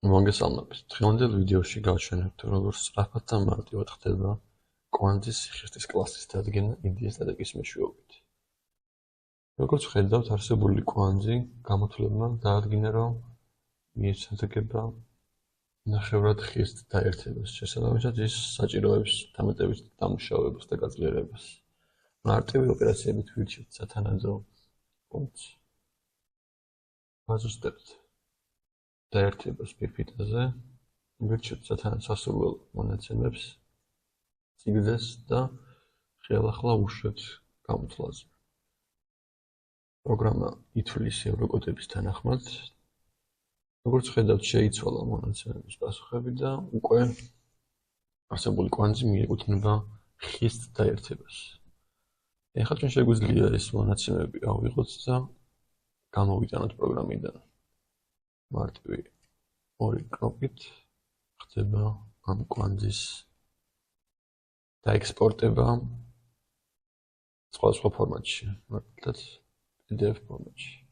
მოგესალმებით. დღევანდელ ვიდეოში გავჩვენებთ, როგორ სწრაფად და მარტივად ხდება კვანძის სიხშირის კლასის დადგენა იდეასტატიკის მეშვეობით. როგორც ხედავთ, არსებული კვანძი გამოთვლებმა დაადგინა, რომ მიეცადაგება ნახევრად ხის დაერთებას. შესაბამისად, ის საჭიროებს დამატებით დამუშავებას და გაძლიერებას. მარტივი ოპერაციებით ვირჩევთ სათანადო პუნქტს. ვაზუსტებთ დაერთებას ფირფიტაზე, ვირჩევთ სათანადო სასურველ მონაცემებს, სიგრძეს და ხელახლა უშვებთ გამოთვლაზე. პროგრამა ითვლის ევროკოდების თანახმად. როგორც ხედავთ, შეიცვალა მონაცემების პასუხები და უკვე არსებული კვანძი მიეკუთვნება ხის დაერთებას. ეხლა ჩვენ შეგვიძლია ეს მონაცემები ავიღოთ და გამოვიტანოთ პროგრამიდან. მარტივი ორი კნოპკით ხდება ამ კვანძის დაექსპორტება სხვადასხვა ფორმატში, მაგალითად PDF ფორმატში.